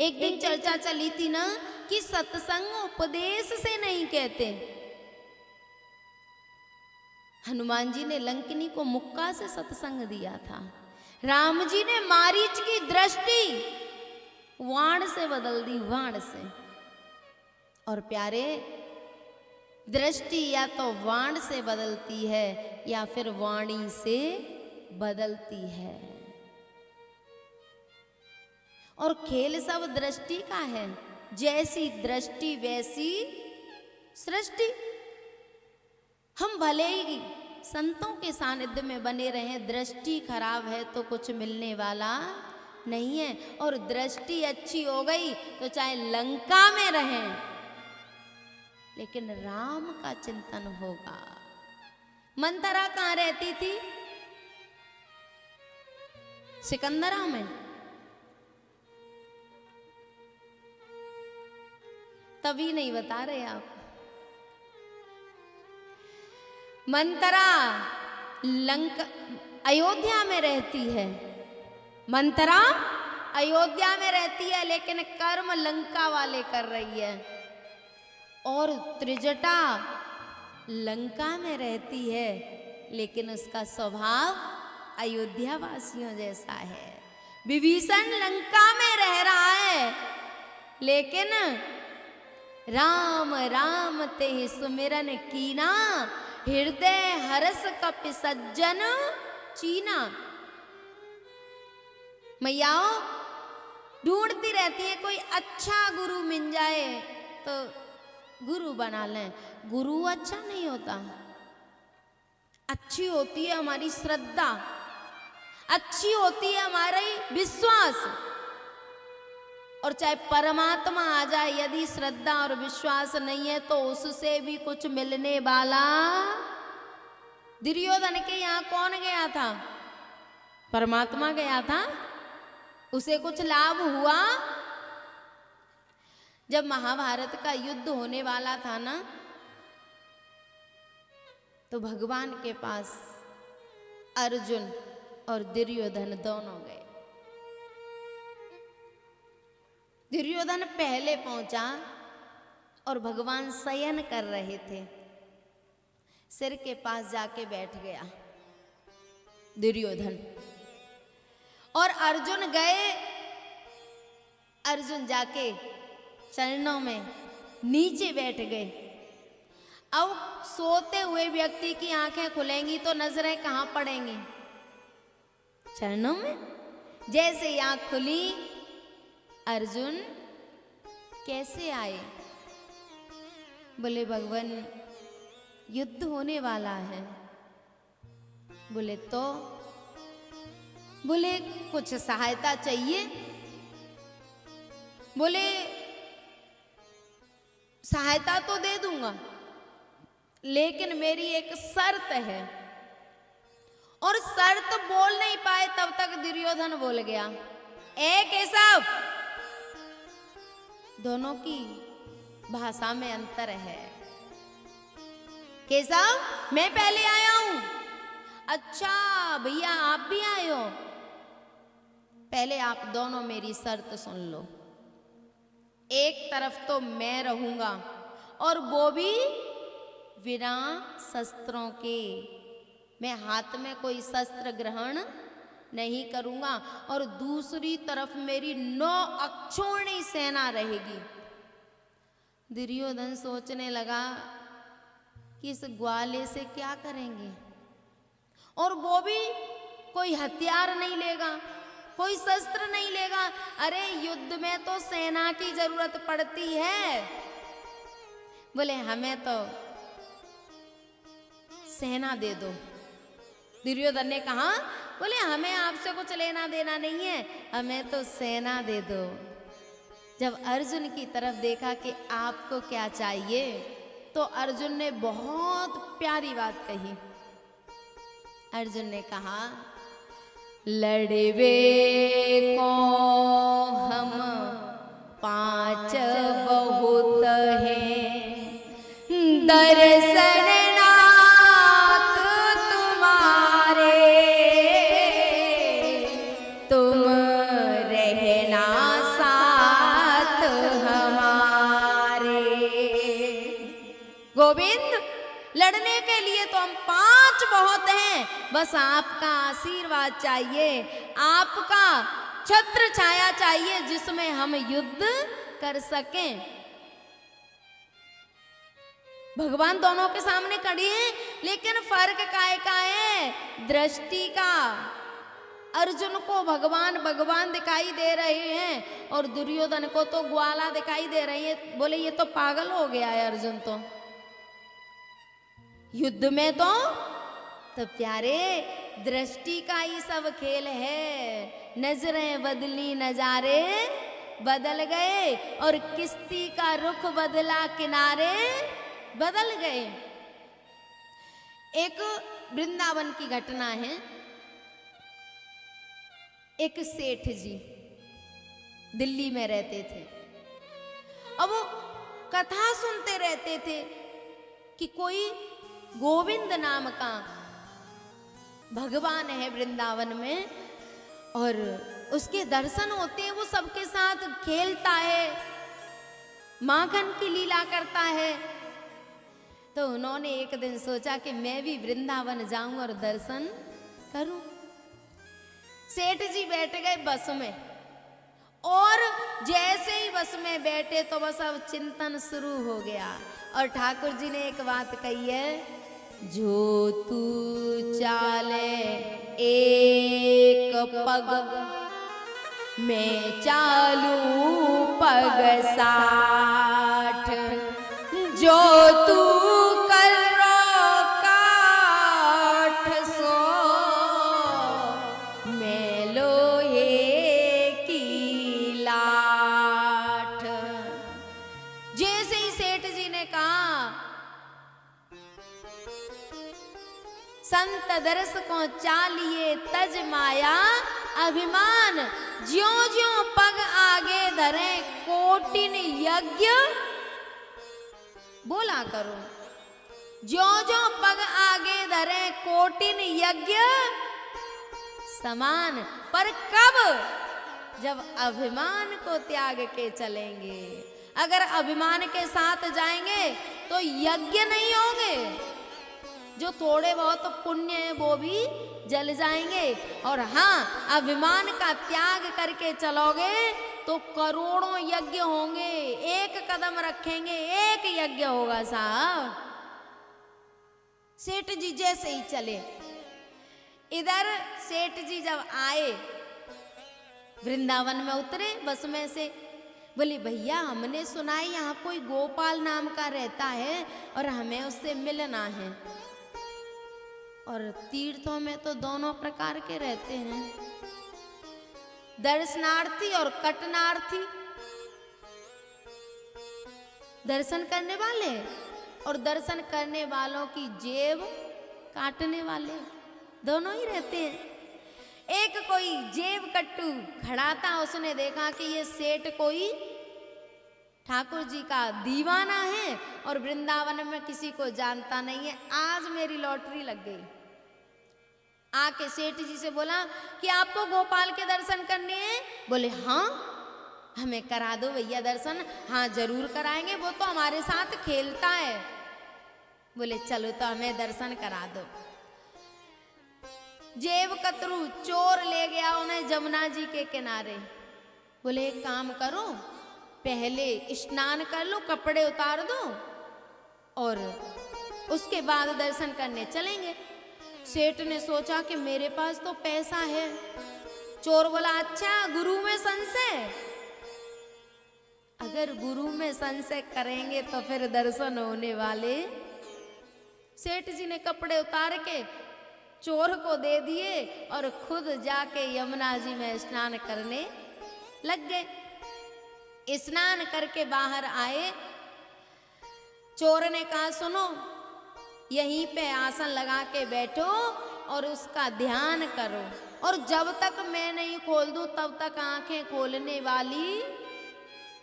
एक दिन चर्चा चली थी ना कि सत्संग उपदेश से नहीं कहते। हनुमान जी ने लंकिनी को मुक्का से सत्संग दिया था। राम जी ने मारीच की दृष्टि वाण से बदल दी, वाण से। और प्यारे, दृष्टि या तो वाण से बदलती है या फिर वाणी से बदलती है। और खेल सब दृष्टि का है, जैसी दृष्टि वैसी सृष्टि। हम भले ही संतों के सानिध्य में बने रहें, दृष्टि खराब है तो कुछ मिलने वाला नहीं है। और दृष्टि अच्छी हो गई तो चाहे लंका में रहें, लेकिन राम का चिंतन होगा। मंथरा कहाँ रहती थी? सिकंदरा में। तभी नहीं बता रहे आप। मंथरा अयोध्या में रहती है। मंथरा अयोध्या में रहती है, लेकिन कर्म लंका वाले कर रही है। और त्रिजटा लंका में रहती है, लेकिन उसका स्वभाव अयोध्या वासियों जैसा है। विभीषण लंका में रह रहा है, लेकिन राम राम ते सुमिरन कीना, हृदय हरस कपि सज्जन चीना। मैयाओ ढूंढती रहती है कोई अच्छा गुरु मिल जाए तो गुरु बना लें। गुरु अच्छा नहीं होता, अच्छी होती है हमारी श्रद्धा, अच्छी होती है हमारा विश्वास। और चाहे परमात्मा आ जाए, यदि श्रद्धा और विश्वास नहीं है तो उससे भी कुछ मिलने वाला। दुर्योधन के यहाँ कौन गया था? परमात्मा गया था। उसे कुछ लाभ हुआ? जब महाभारत का युद्ध होने वाला था ना, तो भगवान के पास अर्जुन और दुर्योधन दोनों गए। दुर्योधन पहले पहुंचा और भगवान शयन कर रहे थे, सिर के पास जाके बैठ गया दुर्योधन। और अर्जुन गए, अर्जुन जाके चरणों में नीचे बैठ गए। अब सोते हुए व्यक्ति की आंखें खुलेंगी तो नजरें कहाँ पड़ेंगी? चरणों में। जैसे आंख खुली, अर्जुन कैसे आए? बोले भगवान युद्ध होने वाला है। बोले तो? बोले कुछ सहायता चाहिए? बोले सहायता तो दे दूंगा, लेकिन मेरी एक शर्त है। और शर्त बोल नहीं पाए तब तक दुर्योधन बोल गया, ए केशव। दोनों की भाषा में अंतर है। केशव मैं पहले आया हूं। अच्छा भैया आप भी आए हो? पहले आप दोनों मेरी शर्त सुन लो। एक तरफ तो मैं रहूंगा, और वो भी बिना शस्त्रों के। मैं हाथ में कोई शस्त्र ग्रहण नहीं करूंगा। और दूसरी तरफ मेरी 9 अक्षौहिणी सेना रहेगी। दुर्योधन सोचने लगा कि इस ग्वाले से क्या करेंगे। और वो भी कोई हथियार नहीं लेगा, कोई शस्त्र नहीं लेगा। अरे युद्ध में तो सेना की जरूरत पड़ती है। बोले हमें तो सेना दे दो। दुर्योधन ने कहा, बोले हमें आपसे कुछ लेना देना नहीं है, हमें तो सेना दे दो। जब अर्जुन की तरफ देखा कि आपको क्या चाहिए, तो अर्जुन ने बहुत प्यारी बात कही। अर्जुन ने कहा, लड़वे को हम 5 बहुत हैं, दर्शन नाथ तुम्हारे, तुम रहना साथ लड़ने के लिए तो हम 5 बहुत हैं, बस आपका आशीर्वाद चाहिए, आपका छत्र छाया चाहिए जिसमें हम युद्ध कर सकें। भगवान दोनों के सामने खड़ी है, लेकिन फर्क काहे का है? दृष्टि का। अर्जुन को भगवान भगवान दिखाई दे रहे हैं और दुर्योधन को तो ग्वाला दिखाई दे रही है। बोले ये तो पागल हो गया है अर्जुन तो। युद्ध में तो प्यारे दृष्टि का ही सब खेल है। नजरें बदली नजारे बदल गए और किश्ती का रुख बदला किनारे बदल गए। एक वृंदावन की घटना है। एक सेठ जी दिल्ली में रहते थे। अब वो कथा सुनते रहते थे कि कोई गोविंद नाम का भगवान है वृंदावन में और उसके दर्शन होते हैं। वो सबके साथ खेलता है, माखन की लीला करता है। तो उन्होंने एक दिन सोचा कि मैं भी वृंदावन जाऊं और दर्शन करूं। सेठ जी बैठ गए बस में और जैसे ही बस में बैठे तो बस अब चिंतन शुरू हो गया और ठाकुर जी ने एक बात कही है, जो तू चाले एक पग मैं चालू पग 60, जो तू कर काठ सो मैं लोहे की लाठ। जैसे ही सेठ जी ने कहा संत दरस को चालिए तज माया अभिमान, ज्यों ज्यों पग आगे धरे कोटिन यज्ञ बोला करो, ज्यों ज्यों पग आगे धरे कोटिन यज्ञ समान। पर कब? जब अभिमान को त्याग के चलेंगे। अगर अभिमान के साथ जाएंगे तो यज्ञ नहीं होंगे, जो थोड़े बहुत पुण्य है वो भी जल जाएंगे। और हाँ, अभिमान का त्याग करके चलोगे तो करोड़ों यज्ञ होंगे। एक कदम रखेंगे एक यज्ञ होगा साहब। सेठ जी जैसे ही चले, इधर सेठ जी जब आए वृंदावन में उतरे बस में से, बोले भैया हमने सुना है यहाँ कोई गोपाल नाम का रहता है और हमें उससे मिलना है। और तीर्थों में तो दोनों प्रकार के रहते हैं, दर्शनार्थी और कटनार्थी। दर्शन करने वाले और दर्शन करने वालों की जेब काटने वाले, दोनों ही रहते हैं। एक कोई जेब कट्टू खड़ा था, उसने देखा कि ये सेठ कोई ठाकुर जी का दीवाना है और वृंदावन में किसी को जानता नहीं है, आज मेरी लॉटरी लग गई। आके सेठ जी से बोला कि आपको गोपाल के दर्शन करने हैं? बोले हाँ, हमें करा दो भैया दर्शन। हाँ जरूर कराएंगे, वो तो हमारे साथ खेलता है। बोले चलो तो हमें दर्शन करा दो। जेब कतरू चोर ले गया उन्हें जमुना जी के किनारे। बोले एक काम करो, पहले स्नान कर लो, कपड़े उतार दो और उसके बाद दर्शन करने चलेंगे। सेठ ने सोचा कि मेरे पास तो पैसा है। चोर बोला अच्छा गुरु में संशय? अगर गुरु में संशय करेंगे तो फिर दर्शन होने वाले। सेठ जी ने कपड़े उतार के चोर को दे दिए और खुद जाके यमुना जी में स्नान करने लग गए। स्नान करके बाहर आए, चोर ने कहा सुनो यहीं पे आसन लगा के बैठो और उसका ध्यान करो, और जब तक मैं नहीं खोल दूं तब तक आंखें खोलने वाली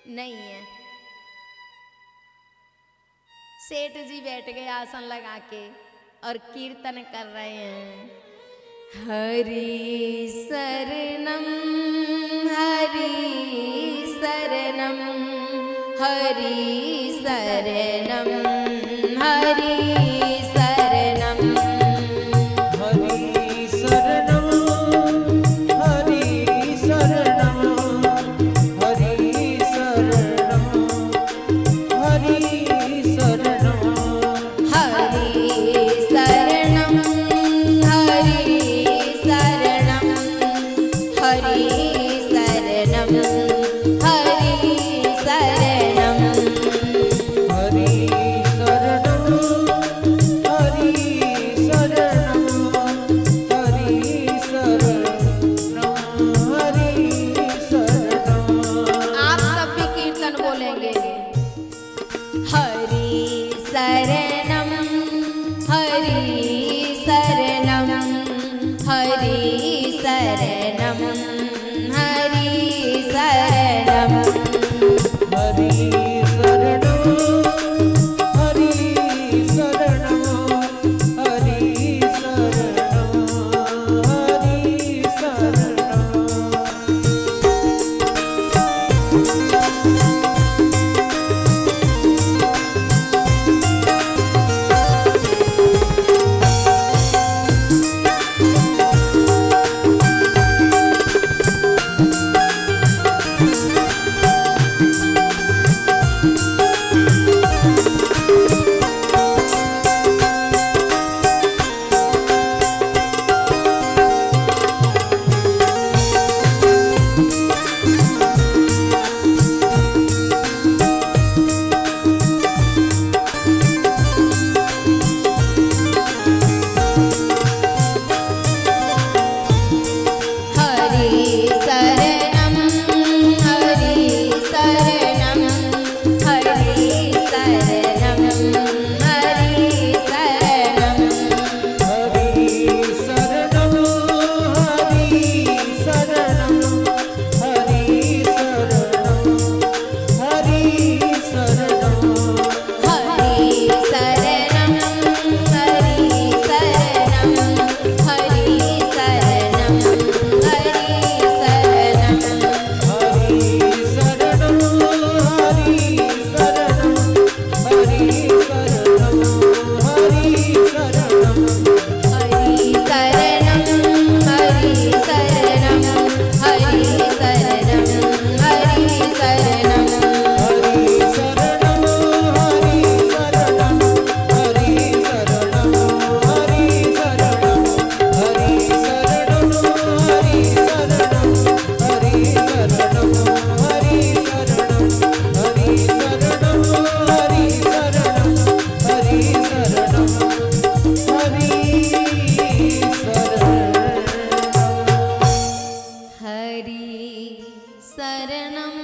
नहीं है। सेठ जी बैठ गए आसन लगा के और कीर्तन कर रहे हैं, हरि शरणम हरि शरणम हरि शरणम हरि शरणम। शरणं हरि शरणं हरि शरणं हरि शरणं हरि शरणं हरि शरणं। आप सब भी कीर्तन बोलेंगे। हरि शरणं हरि शरणं हरि शरणं हरि शरणं हरि शरणं हरि शरणं हरि शरणं हरि शरणं। हरि शरणं हरि शरणं हरि शरणं हरि शरणं हरि शरणं हरि शरणं हरि शरणं हरि शरणं। हरि शरणं हरि शरणं हरि शरणं हरि शरणं हरि शरणं हरि शरणं हरि शरणं हरि शरणं। हरि शरणं हरि शरणं हरि शरणं हरि शरणं हरि शरणं हरि शरणं हरि शरणं हरि शरणं हरि शरणं हरि शरणं हरि शरणं हरि शरणं हरि शरणं हरि शरणं हरि शरणं हरि शरणं। हरि शरणं